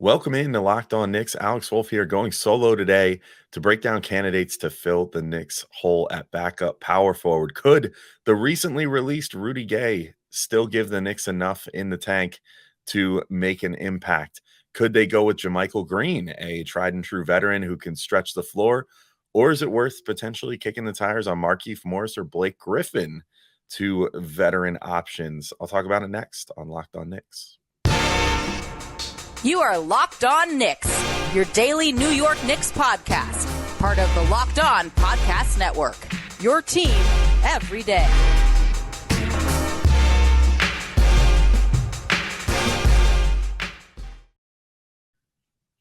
Welcome in to Locked On Knicks. Alex Wolf here, going solo today to break down candidates to fill the Knicks hole at backup power forward. Could the recently released Rudy Gay still give the Knicks enough in the tank to make an impact? Could they go with JaMychal Green, a tried and true veteran who can stretch the floor? Or is it worth potentially kicking the tires on Markieff Morris or Blake Griffin, two veteran options? I'll talk about it next on Locked On Knicks. You are Locked On Knicks, your daily New York Knicks podcast, part of the Locked On Podcast Network, your team every day.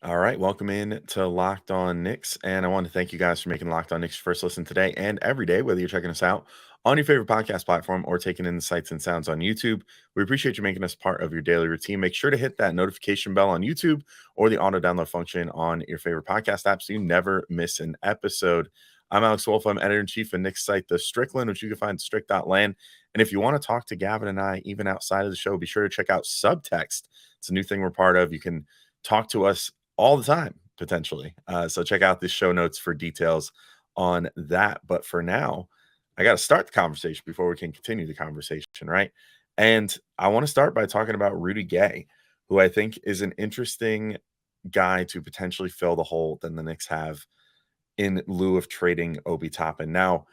All right, welcome in to Locked On Knicks, and I want to thank you guys for making Locked On Knicks your first listen today and every day, whether you're checking us out on your favorite podcast platform or taking in the sights and sounds on YouTube. We appreciate you making us part of your daily routine. Make sure to hit that notification bell on YouTube or the auto download function on your favorite podcast app so you never miss an episode. I'm Alex Wolf. I'm editor-in-chief of Knicks site, The Strickland, which you can find at strick.land. And if you want to talk to Gavin and I, even outside of the show, be sure to check out Subtext. It's a new thing we're part of. You can talk to us all the time, potentially. So check out the show notes for details on that. But for now, I got to start the conversation before we can continue the conversation, right? And I want to start by talking about Rudy Gay, who I think is an interesting guy to potentially fill the hole that the Knicks have in lieu of trading Obi Toppin. Now,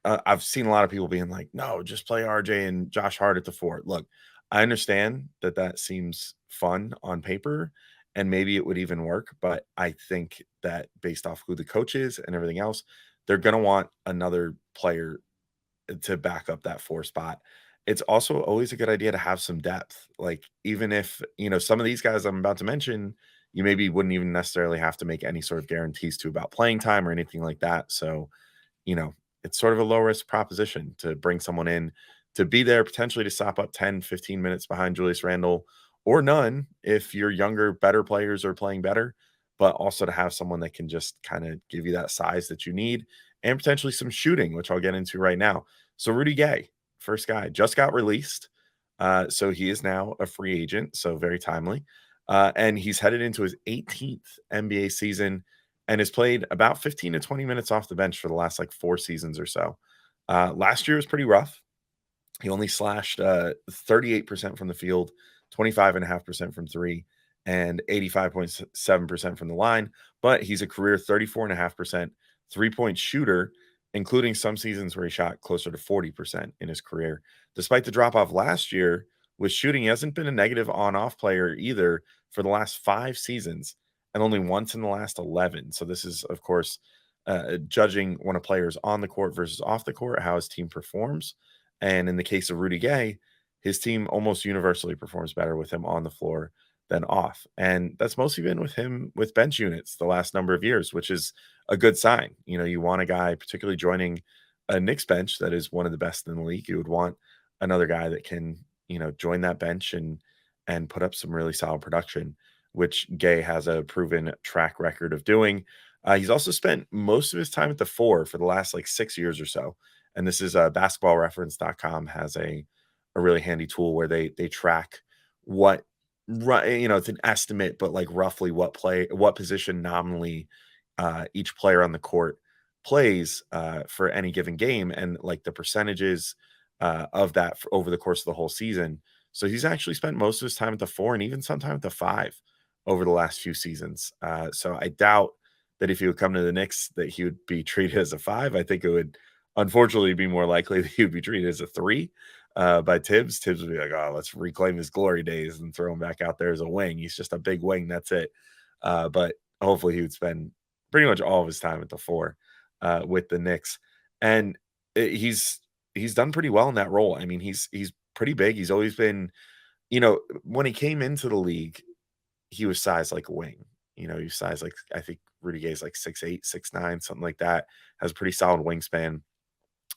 I've seen a lot of people being like, no, just play RJ and Josh Hart at the 4. Look, I understand that that seems fun on paper, and maybe it would even work, but I think that based off who the coach is and everything else, they're going to want another player to back up that 4 spot. It's also always a good idea to have some depth. Like, even if, some of these guys I'm about to mention, you maybe wouldn't even necessarily have to make any sort of guarantees to about playing time or anything like that. So, it's sort of a low risk proposition to bring someone in to be there potentially to stop up 10, 15 minutes behind Julius Randle, or none if your younger, better players are playing better, but also to have someone that can just kind of give you that size that you need and potentially some shooting, which I'll get into right now. So Rudy Gay, first guy, just got released. So he is now a free agent, so very timely. And he's headed into his 18th NBA season and has played about 15 to 20 minutes off the bench for the last 4 seasons or so. Last year was pretty rough. He only slashed 38% from the field, 25.5% from 3, and 85.7% from the line. But he's a career 34.5% three-point shooter, including some seasons where he shot closer to 40% in his career. Despite the drop-off last year with shooting, he hasn't been a negative on-off player either for the last 5 seasons, and only once in the last 11. So this is, of course, judging when a player is on the court versus off the court, how his team performs. And in the case of Rudy Gay, his team almost universally performs better with him on the floor than off. And that's mostly been with him with bench units the last number of years, which is a good sign. You want a guy, particularly joining a Knicks bench that is one of the best in the league. You would want another guy that can, join that bench and put up some really solid production, which Gay has a proven track record of doing. He's also spent most of his time at the 4 for the last 6 years or so. And this is basketballreference.com has a really handy tool where they track what, it's an estimate, but roughly what position nominally each player on the court plays for any given game, and the percentages of that over the course of the whole season. So he's actually spent most of his time at the 4 and even sometime at the 5 over the last few seasons. So I doubt that if he would come to the Knicks that he would be treated as a 5. I think it would unfortunately be more likely that he would be treated as a 3 by Tibbs. Tibbs would be like, oh, let's reclaim his glory days and throw him back out there as a wing. He's just a big wing. That's it. But hopefully he would spend pretty much all of his time at the 4 with the Knicks. And he's done pretty well in that role. I mean, he's pretty big. He's always been, when he came into the league, he was sized like a wing. He was sized I think Rudy Gay's 6'8", 6'9", something like that. Has a pretty solid wingspan.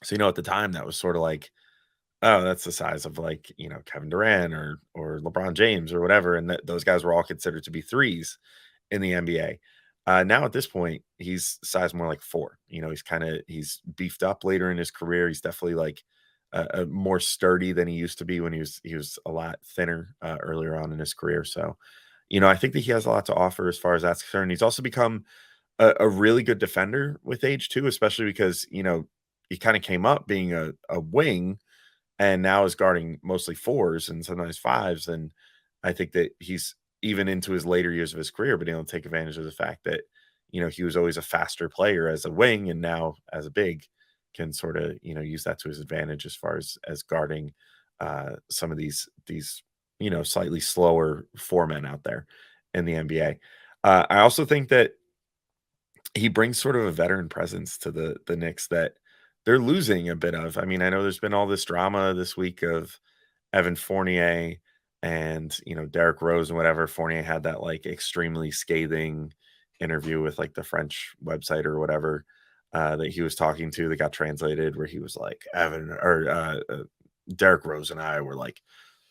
So, at the time that was sort of oh, that's the size of Kevin Durant or LeBron James or whatever. And those guys were all considered to be 3s in the NBA. Now at this point, he's sized more like 4. He's beefed up later in his career. He's definitely more sturdy than he used to be when he was a lot thinner earlier on in his career. So I think that he has a lot to offer as far as that's concerned. He's also become a really good defender with age too, especially because, he kind of came up being a wing and now is guarding mostly fours and sometimes fives. And I think that he's even into his later years of his career, but he'll take advantage of the fact that, he was always a faster player as a wing and now as a big can sort of, use that to his advantage as far as guarding some of these, slightly slower four men out there in the NBA. I also think that he brings sort of a veteran presence to the Knicks that they're losing a bit of. I mean, I know there's been all this drama this week of Evan Fournier and, Derrick Rose and whatever. Fournier had that like extremely scathing interview with like the French website or whatever that he was talking to that got translated where he was like Derrick Rose and I were like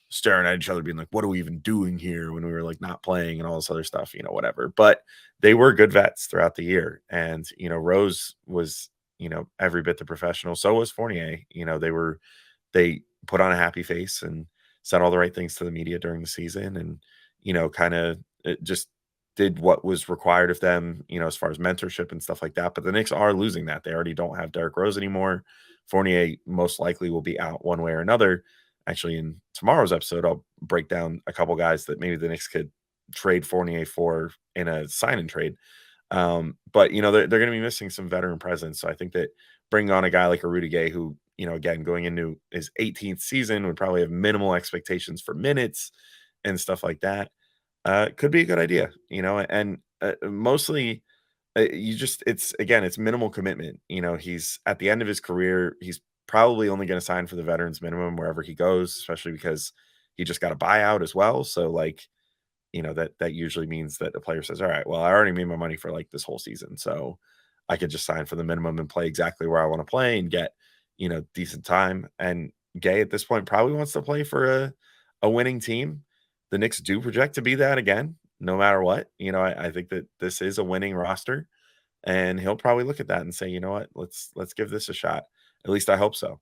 staring at each other being like, what are we even doing here when we were like not playing and all this other stuff, whatever. But they were good vets throughout the year. And, Rose was, every bit the professional. So was Fournier. They put on a happy face and said all the right things to the media during the season and, kind of just did what was required of them, as far as mentorship and stuff like that. But the Knicks are losing that. They already don't have Derrick Rose anymore. Fournier most likely will be out one way or another. Actually, in tomorrow's episode, I'll break down a couple guys that maybe the Knicks could trade Fournier for in a sign and trade. But they're going to be missing some veteran presence. So I think that bringing on a guy like a Rudy Gay, who again going into his 18th season, would probably have minimal expectations for minutes and stuff like that. Could be a good idea. And mostly it's minimal commitment. He's at the end of his career. He's probably only going to sign for the veterans minimum wherever he goes, especially because he just got a buyout as well. So like, that usually means that the player says, all right, well, I already made my money for like this whole season. So I could just sign for the minimum and play exactly where I want to play and get, decent time. And Gay at this point probably wants to play for a winning team. The Knicks do project to be that again, no matter what. I think that this is a winning roster. And he'll probably look at that and say, you know what, let's give this a shot. At least I hope so.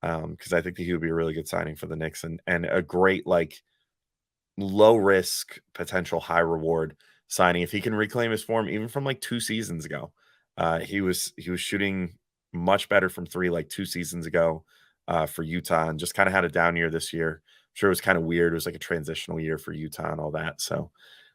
Because I think that he would be a really good signing for the Knicks and a great like low risk, potential high reward signing. If he can reclaim his form, even from like 2 seasons ago, he was shooting much better from three like 2 seasons ago for Utah, and just kind of had a down year this year. I'm sure it was kind of weird. It was like a transitional year for Utah and all that. So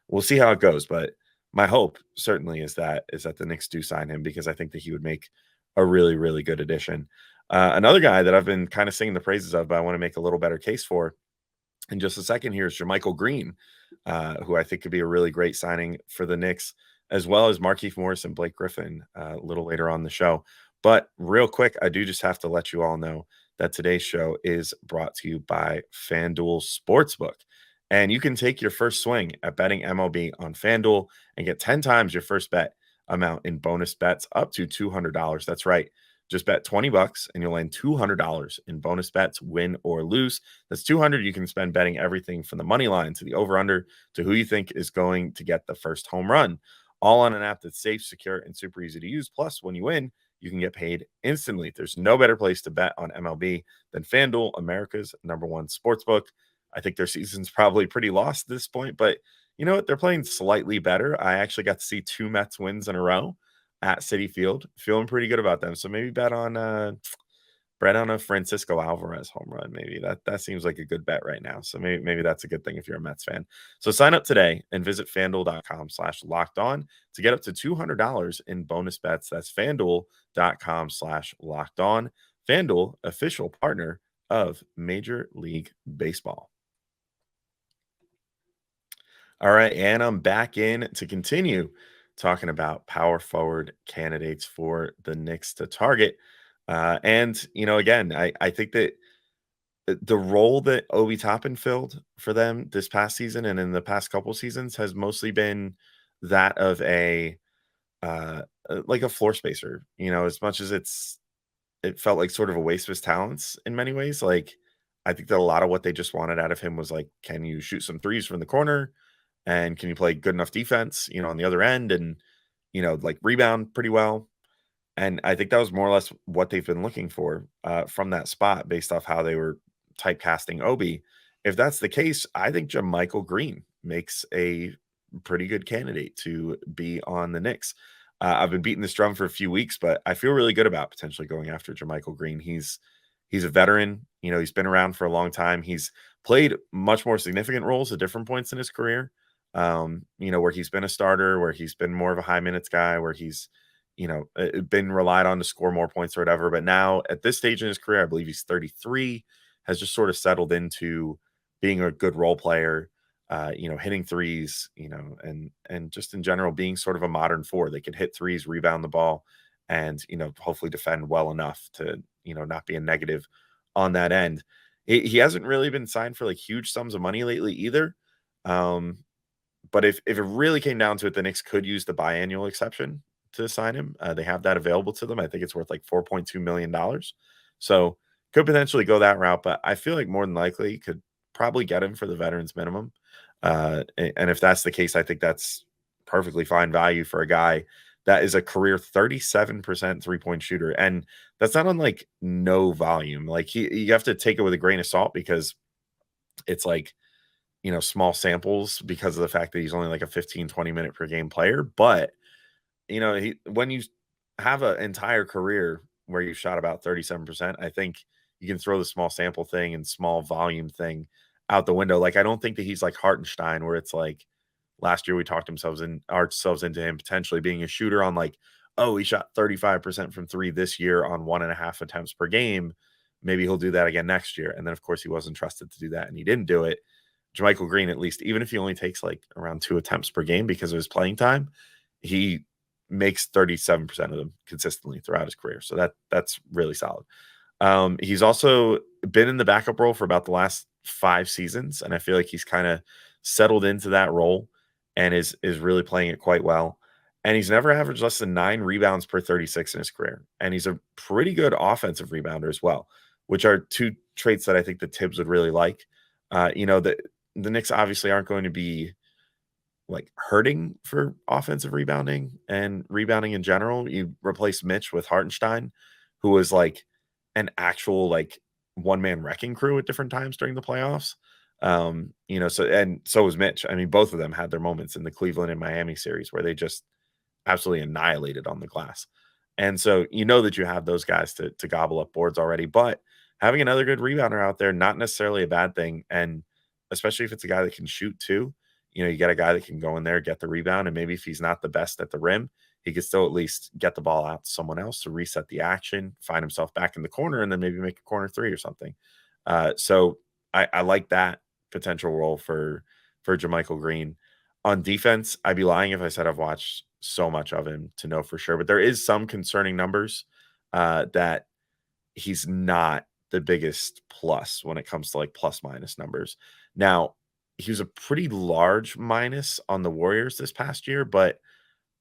we'll see how it goes. But my hope certainly is that the Knicks do sign him because I think that he would make a really, really good addition. Another guy that I've been kind of singing the praises of, but I want to make a little better case for in just a second here is JaMychal Green, who I think could be a really great signing for the Knicks, as well as Markieff Morris and Blake Griffin a little later on the show. But real quick, I do just have to let you all know that today's show is brought to you by FanDuel Sportsbook. And you can take your first swing at betting MLB on FanDuel and get 10 times your first bet amount in bonus bets up to $200. That's right. Just bet $20 and you'll land $200 in bonus bets, win or lose. That's $200 you can spend betting everything from the money line to the over-under to who you think is going to get the first home run. All on an app that's safe, secure, and super easy to use. Plus, when you win, you can get paid instantly. There's no better place to bet on MLB than FanDuel, America's #1 sportsbook. I think their season's probably pretty lost at this point, but you know what? They're playing slightly better. I actually got to see 2 Mets wins in a row at Citi Field. Feeling pretty good about them. So maybe bet on a Francisco Alvarez home run. Maybe that seems like a good bet right now. So maybe that's a good thing if you're a Mets fan. So sign up today and visit FanDuel.com/lockedon to get up to $200 in bonus bets. That's FanDuel.com/lockedon. FanDuel, official partner of Major League Baseball. All right, and I'm back in to continue talking about power forward candidates for the Knicks to target. Again, I think that the role that Obi Toppin filled for them this past season and in the past couple seasons has mostly been that of a like a floor spacer. As much as it felt like sort of a waste of his talents in many ways. Like I think that a lot of what they just wanted out of him was like, can you shoot some threes from the corner? And can you play good enough defense, on the other end and, like rebound pretty well? And I think that was more or less what they've been looking for from that spot based off how they were typecasting Obi. If that's the case, I think JaMychal Green makes a pretty good candidate to be on the Knicks. I've been beating this drum for a few weeks, but I feel really good about potentially going after JaMychal Green. He's a veteran. He's been around for a long time. He's played much more significant roles at different points in his career. Where he's been a starter, where he's been more of a high minutes guy, where he's been relied on to score more points or whatever. But now at this stage in his career, I believe he's 33, has just sort of settled into being a good role player, hitting threes, and just in general being sort of a modern four. They can hit threes, rebound the ball, and hopefully defend well enough to not be a negative on that end. He hasn't really been signed for like huge sums of money lately either. But if it really came down to it, the Knicks could use the biannual exception to sign him. They have that available to them. I think it's worth like $4.2 million. So could potentially go that route, but I feel like more than likely could probably get him for the veterans minimum. And if that's the case, I think that's perfectly fine value for a guy that is a career 37% three-point shooter. And that's not on like no volume. Like you have to take it with a grain of salt because it's like, small samples because of the fact that he's only like a 15, 20 minute per game player. But, when you have an entire career where you shot about 37%, I think you can throw the small sample thing and small volume thing out the window. Like, I don't think that he's like Hartenstein, where it's like last year we talked ourselves into him potentially being a shooter on like, oh, he shot 35% from three this year on 1.5 attempts per game. Maybe he'll do that again next year. And then, of course, he wasn't trusted to do that and he didn't do it. JaMychal Green, at least, even if he only takes like around 2 attempts per game because of his playing time, he makes 37% of them consistently throughout his career. So that's really solid. He's also been in the backup role for about the last 5 seasons, and I feel like he's kind of settled into that role and is really playing it quite well. And he's never averaged less than 9 rebounds per 36 in his career. And he's a pretty good offensive rebounder as well, which are 2 traits that I think the Tibbs would really like. The Knicks obviously aren't going to be like hurting for offensive rebounding and rebounding in general. You replace Mitch with Hartenstein, who was like an actual like one-man wrecking crew at different times during the playoffs. So was Mitch. I mean, both of them had their moments in the Cleveland and Miami series where they just absolutely annihilated on the glass. And so that you have those guys to gobble up boards already, but having another good rebounder out there, not necessarily a bad thing. And especially if it's a guy that can shoot too, you get a guy that can go in there, get the rebound, and maybe if he's not the best at the rim, he could still at least get the ball out to someone else to reset the action, find himself back in the corner, and then maybe make a corner 3 or something. So I like that potential role for JaMychal Green. On defense, I'd be lying if I said I've watched so much of him to know for sure, but there is some concerning numbers that he's not the biggest plus when it comes to like plus minus numbers. Now, he was a pretty large minus on the Warriors this past year, but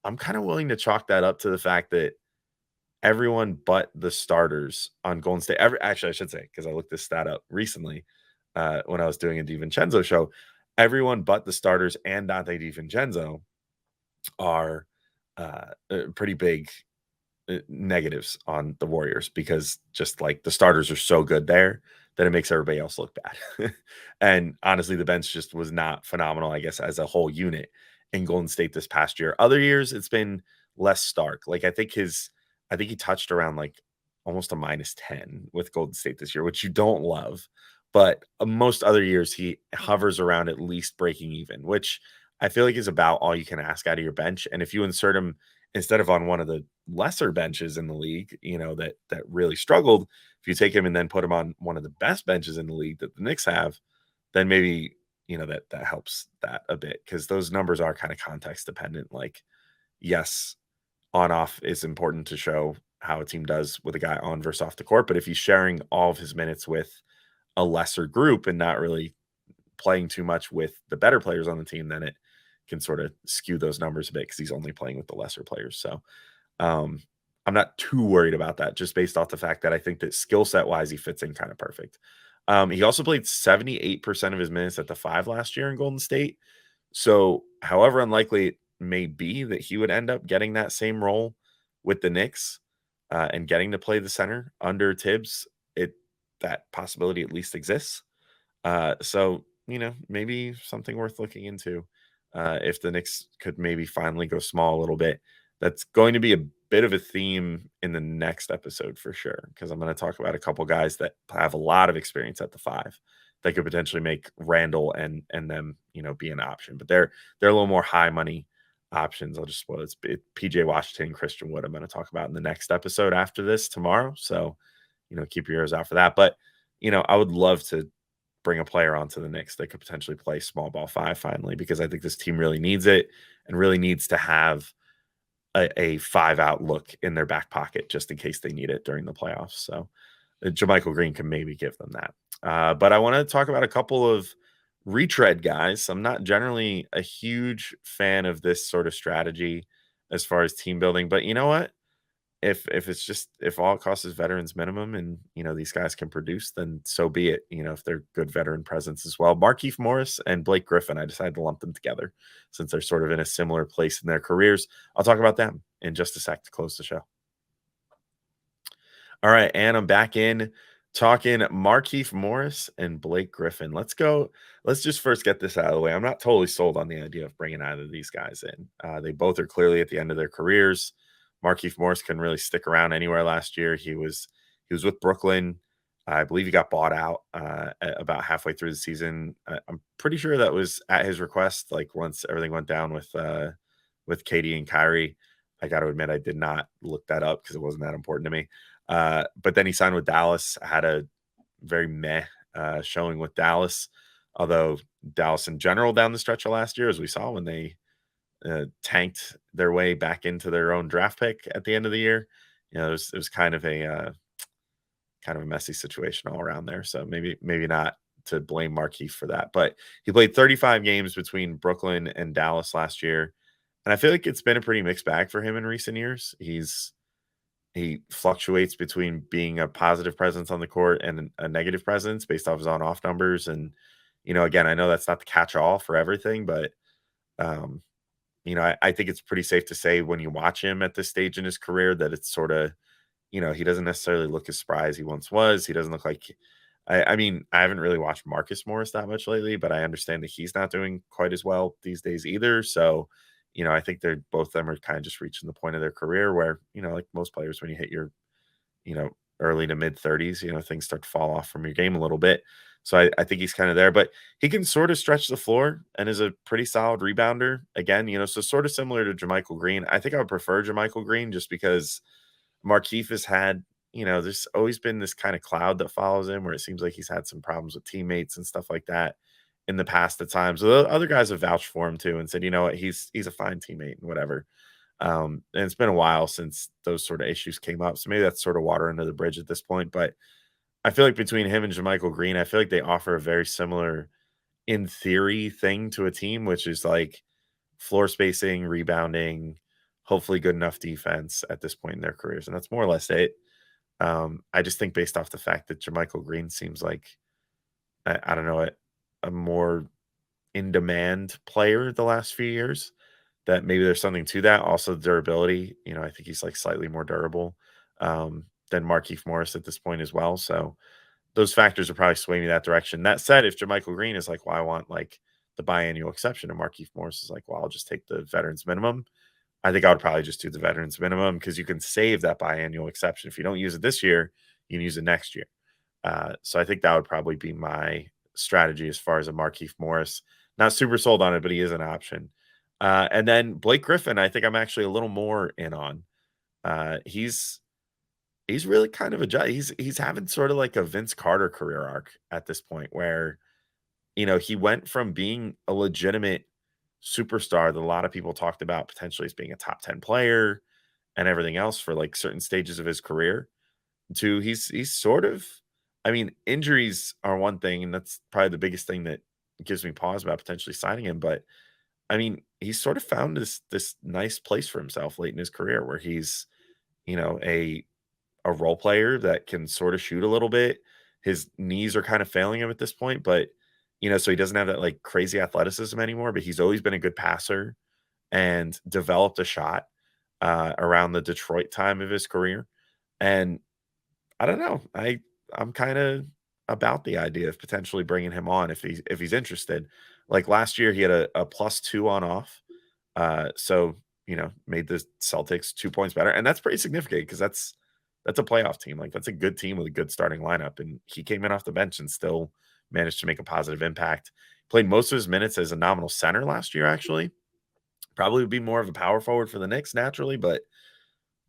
I'm kind of willing to chalk that up to the fact that everyone but the starters on Golden State, actually, I should say, because I looked this stat up recently when I was doing a DiVincenzo show, everyone but the starters and Dante DiVincenzo are pretty big negatives on the Warriors because just like the starters are so good there that it makes everybody else look bad. And honestly, the bench just was not phenomenal, I guess, as a whole unit in Golden State this past year. Other years, it's been less stark. Like I think he touched around like almost a -10 with Golden State this year, which you don't love. But most other years, he hovers around at least breaking even, which I feel like is about all you can ask out of your bench. And if you insert him instead of on one of the lesser benches in the league, that really struggled, if you take him and then put him on one of the best benches in the league that the Knicks have, then maybe, that helps that a bit because those numbers are kind of context dependent. Like, yes, on off is important to show how a team does with a guy on versus off the court. But if he's sharing all of his minutes with a lesser group and not really playing too much with the better players on the team, then it can sort of skew those numbers a bit because he's only playing with the lesser players. So I'm not too worried about that, just based off the fact that I think that skill set wise, he fits in kind of perfect. He also played 78% of his minutes at the 5 last year in Golden State. So however unlikely it may be that he would end up getting that same role with the Knicks and getting to play the center under Tibbs, that possibility at least exists. So maybe something worth looking into if the Knicks could maybe finally go small a little bit. That's going to be a bit of a theme in the next episode for sure, because I'm going to talk about a couple guys that have a lot of experience at the 5 that could potentially make Randall and them, be an option. But they're a little more high money options. I'll just spoil it. PJ Washington, Christian Wood, I'm going to talk about in the next episode after this tomorrow. So, keep your ears out for that. But, I would love to bring a player onto the Knicks that could potentially play small ball 5 finally, because I think this team really needs it and really needs to have a 5-out look in their back pocket just in case they need it during the playoffs. So JaMychal Green can maybe give them that. But I want to talk about a couple of retread guys. I'm not generally a huge fan of this sort of strategy as far as team building, but you know what? If all it costs is veterans minimum and these guys can produce, then so be it. If they're good veteran presence as well. Markieff Morris and Blake Griffin, I decided to lump them together since they're sort of in a similar place in their careers. I'll talk about them in just a sec to close the show. All right, and I'm back in talking Markieff Morris and Blake Griffin. Let's go. Let's just first get this out of the way. I'm not totally sold on the idea of bringing either of these guys in. They both are clearly at the end of their careers. Markieff Morris couldn't really stick around anywhere last year. He was with Brooklyn. I believe he got bought out about halfway through the season. I'm pretty sure that was at his request. Like once everything went down with Katie and Kyrie, I got to admit I did not look that up because it wasn't that important to me. But then he signed with Dallas. Had a very meh showing with Dallas, although Dallas in general down the stretch of last year, as we saw when they tanked their way back into their own draft pick at the end of the year. It was kind of a messy situation all around there. So maybe not to blame Markieff for that, but he played 35 games between Brooklyn and Dallas last year, and I feel like it's been a pretty mixed bag for him in recent years. He fluctuates between being a positive presence on the court and a negative presence based off his on-off numbers. And again, I know that's not the catch-all for everything, but I think it's pretty safe to say when you watch him at this stage in his career that it's sort of, he doesn't necessarily look as spry as he once was. He doesn't look like, I mean, I haven't really watched Marcus Morris that much lately, but I understand that he's not doing quite as well these days either. So, I think both of them are kind of just reaching the point of their career where, like most players, when you hit your, early to mid 30s, things start to fall off from your game a little bit. So I think he's kind of there, but he can sort of stretch the floor and is a pretty solid rebounder. Again, so sort of similar to JaMychal Green. I think I would prefer JaMychal Green just because Markieff has had, there's always been this kind of cloud that follows him where it seems like he's had some problems with teammates and stuff like that in the past at times. So other guys have vouched for him too and said, what, he's a fine teammate and whatever. And it's been a while since those sort of issues came up. So maybe that's sort of water under the bridge at this point. But I feel like between him and JaMychal Green, I feel like they offer a very similar, in theory, thing to a team, which is like floor spacing, rebounding, hopefully good enough defense at this point in their careers. And that's more or less it. I just think based off the fact that JaMychal Green seems like, I don't know, a more in-demand player the last few years, that maybe there's something to that. Also, durability. I think he's like slightly more durable than Markieff Morris at this point as well. So those factors are probably swaying me that direction. That said, if JaMychal Green is like, well, I want like the biannual exception, and Markieff Morris is like, well, I'll just take the veterans minimum, I think I would probably just do the veterans minimum because you can save that biannual exception. If you don't use it this year, you can use it next year. So I think that would probably be my strategy as far as a Markieff Morris. Not super sold on it, but he is an option. And then Blake Griffin, I think I'm actually a little more in on. He's really kind of he's having sort of like a Vince Carter career arc at this point where, he went from being a legitimate superstar that a lot of people talked about potentially as being a top 10 player and everything else for like certain stages of his career to he's sort of, I mean, injuries are one thing, and that's probably the biggest thing that gives me pause about potentially signing him. But I mean, he's sort of found this nice place for himself late in his career where he's, a role player that can sort of shoot a little bit. His knees are kind of failing him at this point, but so he doesn't have that like crazy athleticism anymore, but he's always been a good passer and developed a shot around the Detroit time of his career. And I don't know, I'm kind of about the idea of potentially bringing him on if he's interested. Like last year, he had a +2 on off. So, made the Celtics 2 points better. And that's pretty significant because that's a playoff team. Like that's a good team with a good starting lineup. And he came in off the bench and still managed to make a positive impact. Played most of his minutes as a nominal center last year, actually. Probably would be more of a power forward for the Knicks naturally, but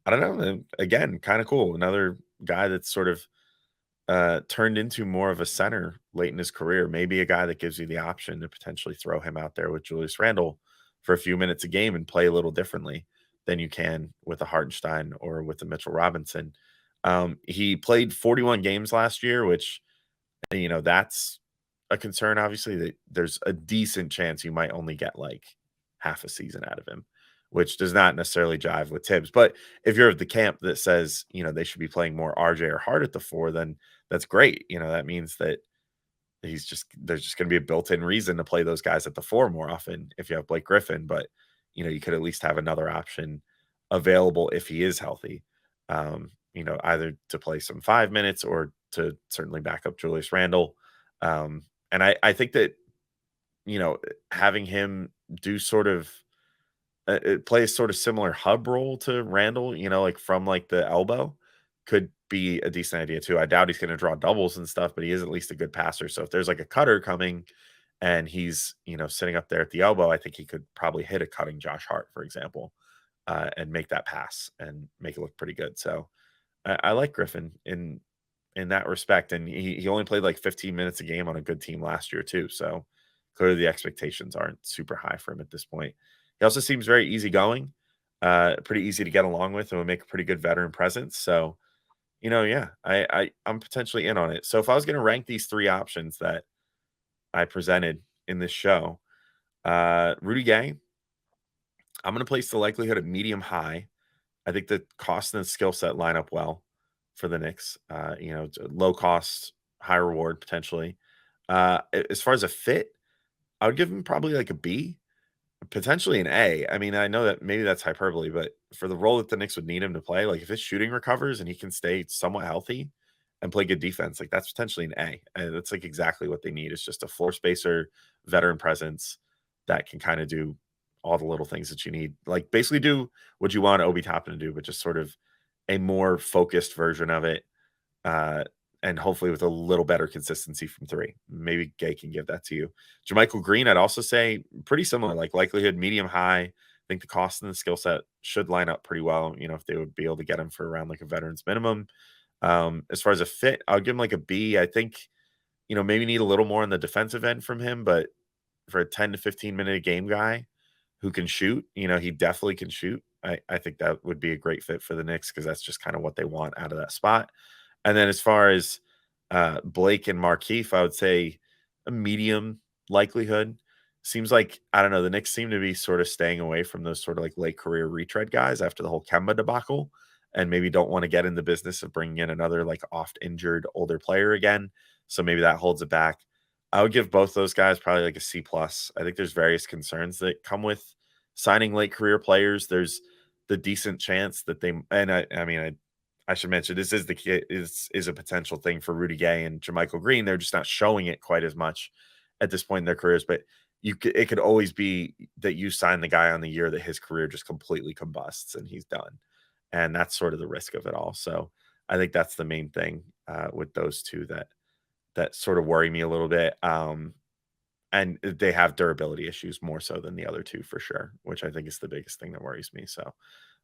I don't know. Again, kind of cool. Another guy that's sort of turned into more of a center late in his career. Maybe a guy that gives you the option to potentially throw him out there with Julius Randle for a few minutes a game and play a little differently than you can with a Hartenstein or with a Mitchell Robinson. He played 41 games last year, which, that's a concern. Obviously, that there's a decent chance you might only get like half a season out of him, which does not necessarily jive with Tibbs. But if you're of the camp that says, they should be playing more RJ or Hart at the 4, then that's great. That means that there's just going to be a built-in reason to play those guys at the 4 more often if you have Blake Griffin. But, you could at least have another option available if he is healthy, either to play some 5 minutes or to certainly back up Julius Randle. And I think that, having him do sort of it plays sort of similar hub role to Randall, like from like the elbow could be a decent idea too. I doubt he's going to draw doubles and stuff, but he is at least a good passer. So if there's like a cutter coming and he's, sitting up there at the elbow, I think he could probably hit a cutting Josh Hart, for example, and make that pass and make it look pretty good. So I like Griffin in that respect. And he only played like 15 minutes a game on a good team last year too. So clearly the expectations aren't super high for him at this point. He also seems very easygoing, pretty easy to get along with, and would make a pretty good veteran presence. So, yeah, I'm potentially in on it. So if I was going to rank these 3 options that I presented in this show, Rudy Gay, I'm going to place the likelihood of medium high. I think the cost and the skill set line up well for the Knicks. Low cost, high reward potentially. As far as a fit, I would give him probably like a B. Potentially an A. I mean, I know that maybe that's hyperbole, but for the role that the Knicks would need him to play, like if his shooting recovers and he can stay somewhat healthy and play good defense, like that's potentially an A. And that's like exactly what they need. It's just a floor spacer, veteran presence that can kind of do all the little things that you need. Like basically do what you want Obi Toppin to do, but just sort of a more focused version of it. And hopefully with a little better consistency from 3. Maybe Gay can give that to you. JaMychal Green, I'd also say pretty similar, like likelihood medium high. I think the cost and the skill set should line up pretty well, if they would be able to get him for around like a veteran's minimum. As far as a fit, I'll give him like a B. I think, maybe need a little more on the defensive end from him, but for a 10 to 15 minute a game guy who can shoot, he definitely can shoot. I think that would be a great fit for the Knicks because that's just kind of what they want out of that spot. And then as far as Blake and Markieff, I would say a medium likelihood. Seems like, I don't know, the Knicks seem to be sort of staying away from those sort of like late career retread guys after the whole Kemba debacle and maybe don't want to get in the business of bringing in another like oft injured older player again. So maybe that holds it back. I would give both those guys probably like a C+. I think there's various concerns that come with signing late career players. There's the decent chance that they, and I should mention this is a potential thing for Rudy Gay and JaMychal Green. They're just not showing it quite as much at this point in their careers. But it could always be that you sign the guy on the year that his career just completely combusts and he's done, and that's sort of the risk of it all. So I think that's the main thing with those two that sort of worry me a little bit. And they have durability issues more so than the other two for sure, which I think is the biggest thing that worries me. So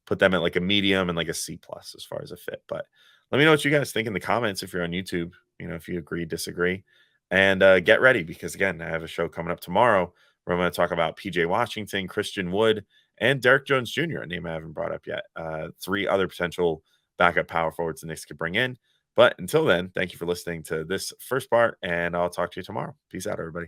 put them at like a medium and like a C+ as far as a fit. But let me know what you guys think in the comments if you're on YouTube, if you agree, disagree. And get ready because, again, I have a show coming up tomorrow where I'm going to talk about PJ Washington, Christian Wood, and Derek Jones Jr., a name I haven't brought up yet. 3 other potential backup power forwards the Knicks could bring in. But until then, thank you for listening to this first part, and I'll talk to you tomorrow. Peace out, everybody.